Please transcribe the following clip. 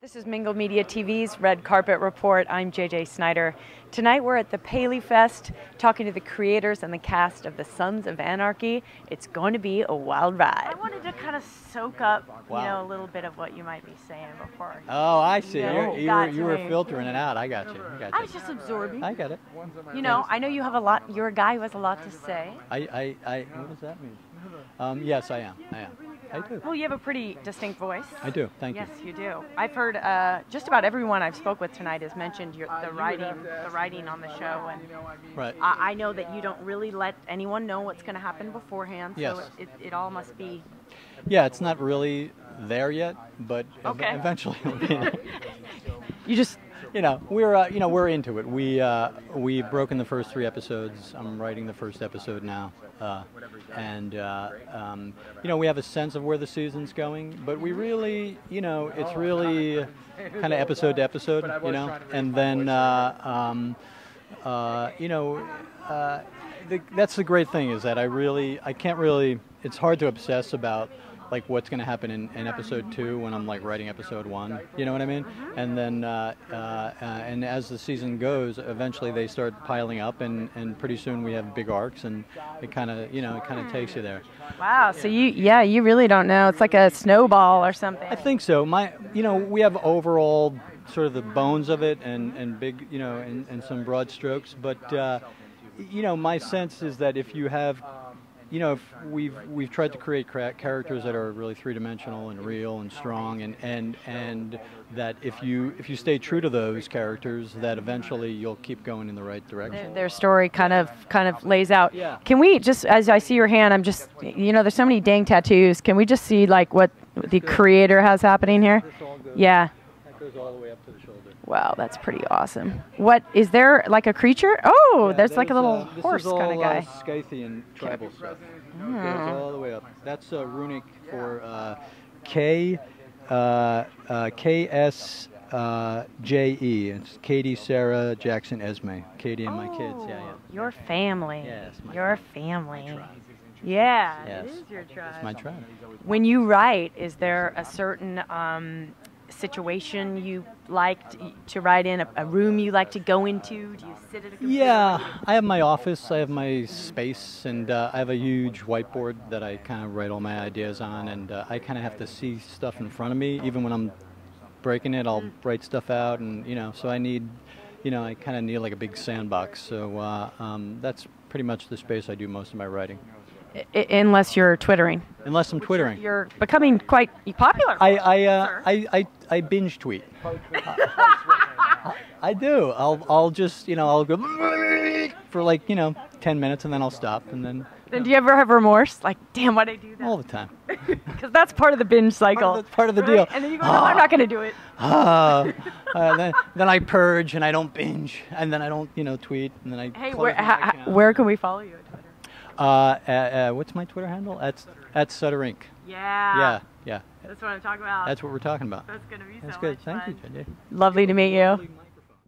This is Mingle Media TV's Red Carpet Report. I'm JJ Snyder. Tonight we're at the PaleyFest talking to the creators and the cast of the Sons of Anarchy. It's going to be a wild ride. I wanted to kind of soak up, you know, a little bit of what you might be saying before. Oh, I see. You were me. filtering it out. I got you. I was just absorbing. I get it. You know, I know you have a lot. You're a guy who has a lot to say. What does that mean? Yes, I am. I do. Well, you have a pretty distinct voice. I do. Thank you. Yes, you do. I've heard just about everyone I've spoke with tonight has mentioned the writing on the show, and right. I know that you don't really let anyone know what's going to happen beforehand. Yes. So it all must be. Yeah, it's not really there yet, but okay. Eventually it'll be there. You just. We're into it. We've broken the first 3 episodes. I'm writing the first episode now, we have a sense of where the season's going, but we really, it's really kind of episode to episode, and then that's the great thing is that I can't really. It's hard to obsess about like what's going to happen in episode 2 when I'm like writing episode 1, you know what I mean? And then and as the season goes, eventually they start piling up, and pretty soon we have big arcs, and it kind of takes you there. Wow. So you really don't know. It's like a snowball or something. I think so. We have overall sort of the bones of it and big, and some broad strokes, but my sense is that if you have if we've tried to create characters that are really 3-dimensional and real and strong, and that if you stay true to those characters, that eventually you'll keep going in the right direction. Their story kind of lays out. Yeah. Can we just, as I see your hand, I'm just, there's so many dang tattoos. Can we just see like what the creator has happening here? Yeah. That goes all the way up to the shoulder. Wow, that's pretty awesome. What is there, like a creature? Oh, yeah, there's like a little horse kind of guy. This is all Scythian tribal stuff. It goes all the way up. That's runic for KSJE. It's Katie, Sarah, Jackson, Esme. Katie and my kids. Yeah. Your family. Yes, your family. Yeah, yes. It is your tribe. It's my tribe. When you write, is there a certain situation you like to write in, a room you like to go into? Do you sit at a computer? Yeah, I have my office, I have my space, and I have a huge whiteboard that I kind of write all my ideas on, and I kind of have to see stuff in front of me. Even when I'm breaking it, I'll write stuff out, and so I need, I kind of need like a big sandbox. So that's pretty much the space I do most of my writing. Unless you're twittering. Unless I'm twittering. You're becoming quite popular. I binge tweet. I do. I'll just I'll go for like 10 minutes, and then I'll stop, and then. Then do you ever have remorse? Like, damn, why'd I do that? All the time. Because that's part of the binge cycle. That's part of the deal. And then you go, no, I'm not going to do it. Then I purge, and I don't binge, and then I don't tweet, and then I. Hey, where can we follow you at Twitter? What's my Twitter handle? At Sutter Inc. Yeah. Yeah. That's what I'm talking about. That's what we're talking about. That's going to be That's so good. much Thank fun. you, JJ. Lovely to meet you.